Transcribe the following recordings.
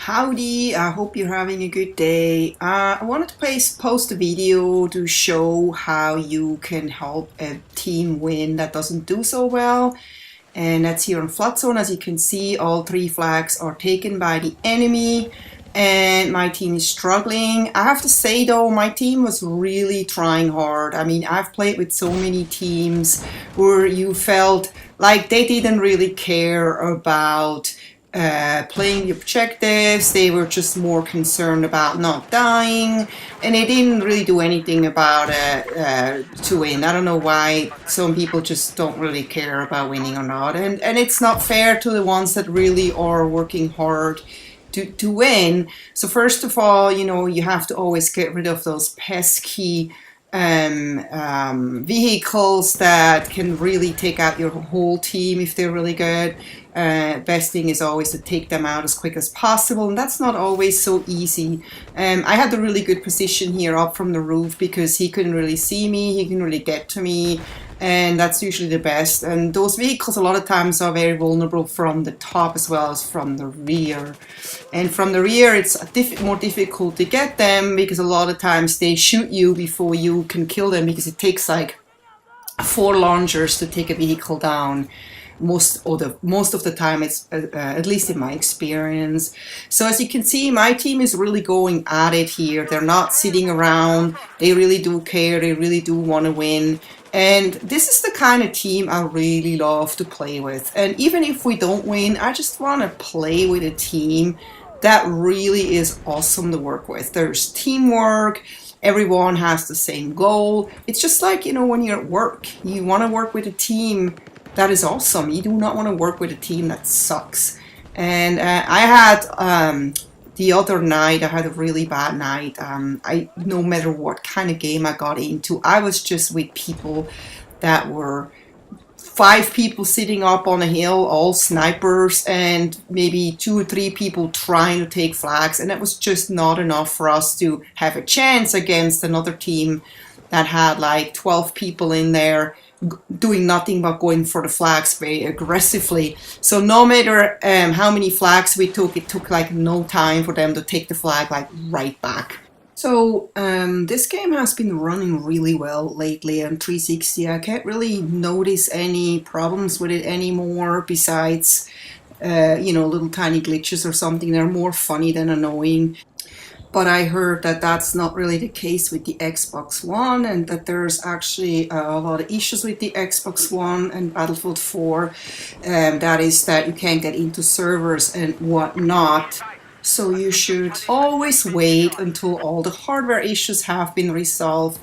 Howdy, I hope you're having a good day. I wanted to post a video to show how you can help a team win that doesn't do so well. And that's here on Flood Zone. As you can see, all three flags are taken by the enemy and my team is struggling. I have to say though, my team was really trying hard. I mean, I've played with so many teams where you felt like they didn't really care about playing the objectives. They were just more concerned about not dying, and they didn't really do anything about to win. I don't know why some people just don't really care about winning or not, and it's not fair to the ones that really are working hard to win. So first of all, you have to always get rid of those pesky vehicles that can really take out your whole team if they're really good. Best thing is always to take them out as quick as possible, and that's not always so easy. I had a really good position here up from the roof because he couldn't really see me, he couldn't really get to me, and that's usually the best. And those vehicles a lot of times are very vulnerable from the top as well as from the rear. And from the rear it's more difficult to get them because a lot of times they shoot you before you can kill them, because it takes like 4 launchers to take a vehicle down. Most of the time, it's at least in my experience. So as you can see, my team is really going at it here. They're not sitting around. They really do care. They really do want to win. And this is the kind of team I really love to play with. And even if we don't win, I just want to play with a team that really is awesome to work with. There's teamwork. Everyone has the same goal. It's just like, when you're at work, you want to work with a team that is awesome. You do not want to work with a team that sucks. And I had the other night, I had a really bad night. No matter what kind of game I got into, I was just with people that were 5 people sitting up on a hill, all snipers, and maybe 2 or 3 people trying to take flags, and that was just not enough for us to have a chance against another team that had like 12 people in there doing nothing but going for the flags very aggressively. So no matter how many flags we took, it took like no time for them to take the flag like right back. So this game has been running really well lately on 360. I can't really notice any problems with it anymore besides little tiny glitches or something. They're more funny than annoying. But I heard that that's not really the case with the Xbox One, and that there's actually a lot of issues with the Xbox One and Battlefield 4. That is that you can't get into servers and whatnot. So you should always wait until all the hardware issues have been resolved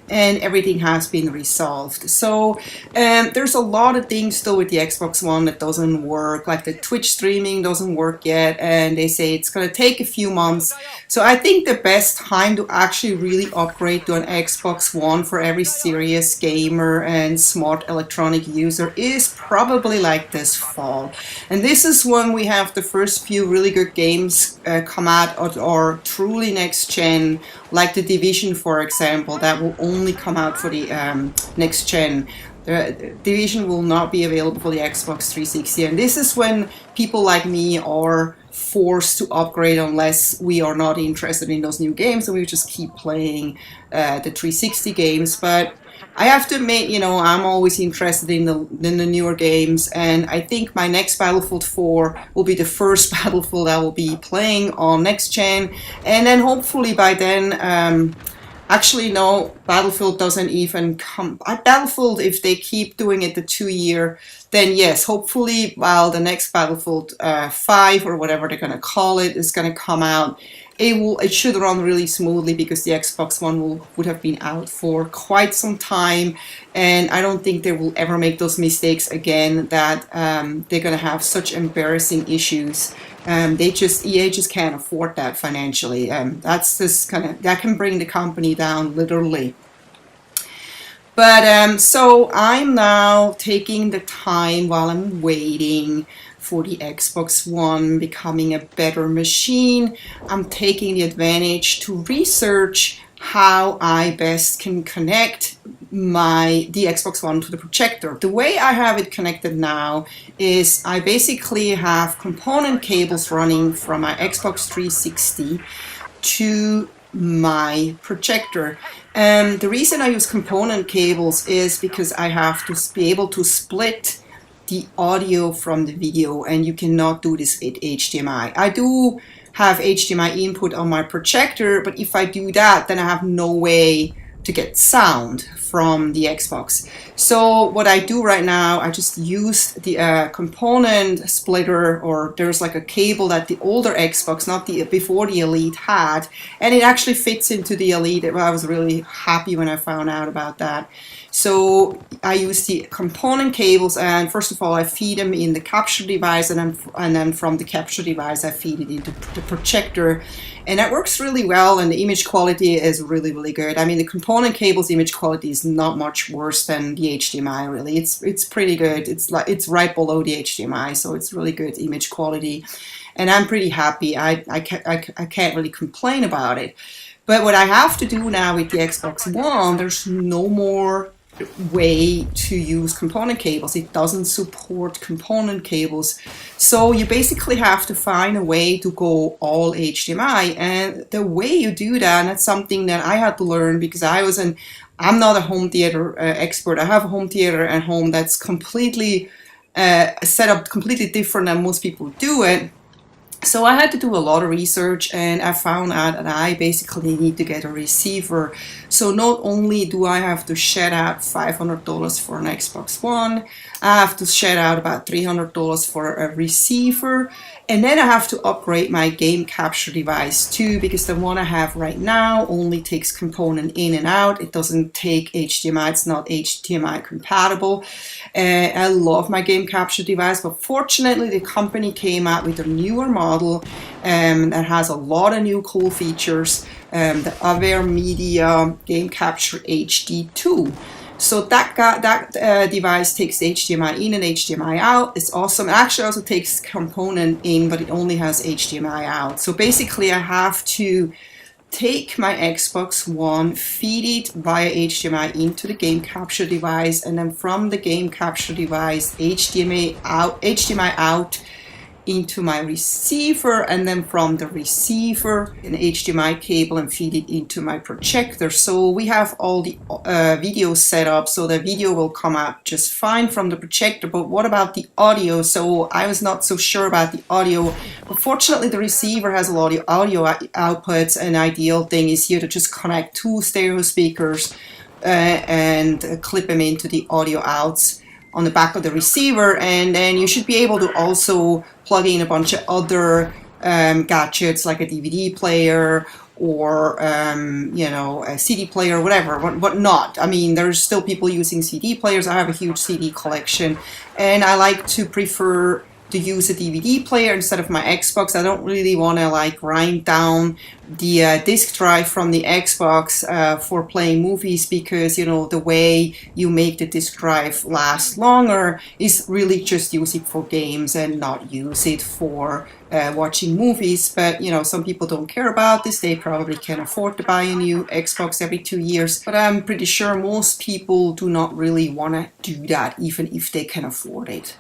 and everything has been resolved. So there's a lot of things though with the Xbox One that doesn't work, like the Twitch streaming doesn't work yet, and they say it's going to take a few months. So I think the best time to actually really upgrade to an Xbox One for every serious gamer and smart electronic user is probably like this fall. And this is when we have the first few really good games come out or truly next gen, like The Division, for example, that will only come out for the next gen. The Division will not be available for the Xbox 360, and this is when people like me are forced to upgrade unless we are not interested in those new games, and we just keep playing the 360 games. But I have to admit, I'm always interested in the newer games, and I think my next Battlefield 4 will be the first Battlefield I will be playing on next gen, and then hopefully by then, actually no, Battlefield doesn't even come. Battlefield, if they keep doing it the 2-year, then yes, hopefully while the next Battlefield 5 or whatever they're going to call it is going to come out, it should run really smoothly, because the Xbox One would have been out for quite some time, and I don't think they will ever make those mistakes again, that they're going to have such embarrassing issues. EA just can't afford that financially. That's just that can bring the company down literally. But so I'm now taking the time while I'm waiting for the Xbox One becoming a better machine. I'm taking the advantage to research how I best can connect the Xbox One to the projector. The way I have it connected now is I basically have component cables running from my Xbox 360 to my projector. The reason I use component cables is because I have to be able to split the audio from the video, and you cannot do this with HDMI. I do have HDMI input on my projector, but if I do that, then I have no way to get sound from the Xbox. So what I do right now, I just use the component splitter, or there's like a cable that the older Xbox, not the before the Elite, had, and it actually fits into the Elite. I was really happy when I found out about that. So I use the component cables, and first of all I feed them in the capture device, and then from the capture device I feed it into the projector, and that works really well, and the image quality is really, really good. I mean, the component cables image quality is not much worse than the HDMI, really. It's pretty good. It's right below the HDMI, so it's really good image quality, and I'm pretty happy. I can't really complain about it. But what I have to do now with the Xbox One, there's no more way to use component cables. It doesn't support component cables, so you basically have to find a way to go all HDMI. And the way you do that, and that's something that I had to learn, because I'm not a home theater expert. I have a home theater at home that's completely set up completely different than most people do it. So I had to do a lot of research, and I found out that I basically need to get a receiver. So not only do I have to shed out $500 for an Xbox One, I have to shed out about $300 for a receiver, and then I have to upgrade my game capture device too, because the one I have right now only takes component in and out. It doesn't take HDMI. It's not HDMI compatible. I love my game capture device, but fortunately the company came out with a newer model that has a lot of new cool features, the Aver Media Game Capture HD2. So that device takes HDMI in and HDMI out. It's awesome. It actually also takes component in, but it only has HDMI out. So basically I have to take my Xbox One, feed it via HDMI into the game capture device, and then from the game capture device, HDMI out into my receiver, and then from the receiver an HDMI cable, and feed it into my projector. So we have all the video set up, so the video will come out just fine from the projector. But what about the audio? So I was not so sure about the audio, but fortunately the receiver has a lot of audio outputs. An ideal thing is here to just connect two stereo speakers and clip them into the audio outs on the back of the receiver, and then you should be able to also plug in a bunch of other gadgets like a DVD player or a CD player, whatever, whatnot. I mean, there's still people using CD players. I have a huge CD collection, and I like to prefer to use a DVD player instead of my Xbox. I don't really want to like grind down the disk drive from the Xbox for playing movies, because the way you make the disk drive last longer is really just use it for games and not use it for watching movies. But some people don't care about this. They probably can afford to buy a new Xbox every 2 years, but I'm pretty sure most people do not really want to do that, even if they can afford it.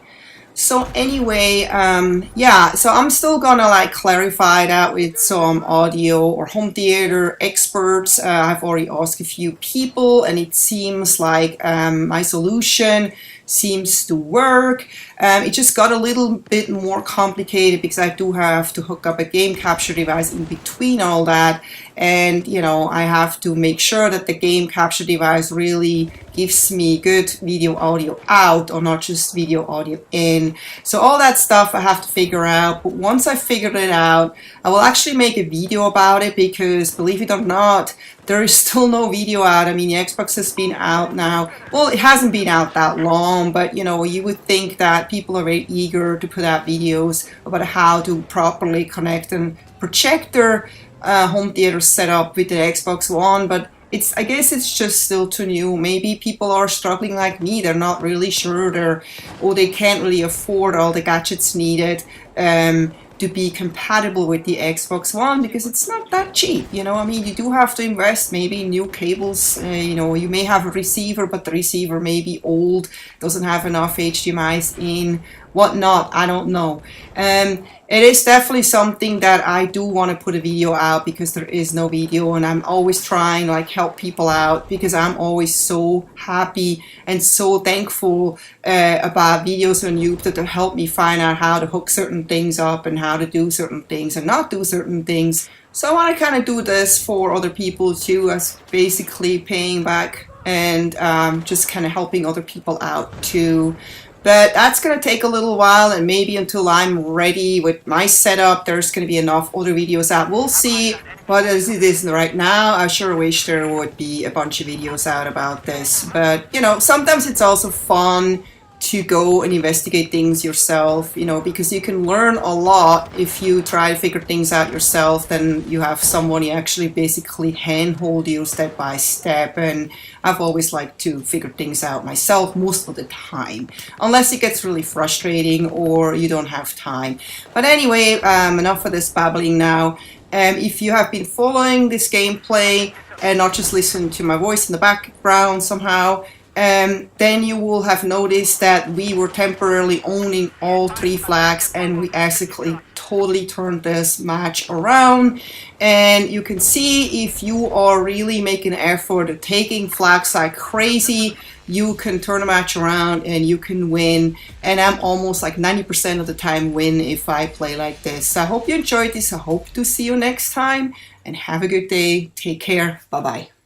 So anyway, so I'm still gonna like clarify that with some audio or home theater experts. I've already asked a few people, and it seems like my solution seems to work. It just got a little bit more complicated because I do have to hook up a game capture device in between all that, and I have to make sure that the game capture device really gives me good video audio out, or not just video audio in. So all that stuff I have to figure out, but once I figured it out, I will actually make a video about it, because believe it or not, there is still no video out. I mean, the Xbox has been out now. Well, it hasn't been out that long, but you would think that people are very eager to put out videos about how to properly connect a projector home theater setup with the Xbox One, but I guess it's just still too new. Maybe people are struggling like me. They're not really sure, or they can't really afford all the gadgets needed to be compatible with the Xbox One, because it's not that cheap, you know. I mean, you do have to invest maybe in new cables. You know, you may have a receiver, but the receiver may be old, doesn't have enough HDMI's in, whatnot. I don't know. It is definitely something that I do want to put a video out, because there is no video, and I'm always trying to like help people out, because I'm always so happy and so thankful about videos on YouTube that help me find out how to hook certain things up and how to do certain things and not do certain things. So I want to kind of do this for other people too, as basically paying back and just kind of helping other people out too. But that's going to take a little while, and maybe until I'm ready with my setup, there's going to be enough other videos out. We'll see. But as it is right now, I sure wish there would be a bunch of videos out about this. But, you know, sometimes it's also fun to go and investigate things yourself, you know, because you can learn a lot if you try to figure things out yourself. Then you have someone who actually basically handhold you step by step. And I've always liked to figure things out myself most of the time, unless it gets really frustrating or you don't have time. But anyway, enough of this babbling now. If you have been following this gameplay and not just listen to my voice in the background somehow, then you will have noticed that we were temporarily owning all 3 flags, and we actually totally turned this match around. And you can see, if you are really making an effort at taking flags like crazy, you can turn a match around and you can win. And I'm almost like 90% of the time win if I play like this. I hope you enjoyed this. I hope to see you next time, and have a good day. Take care. Bye bye.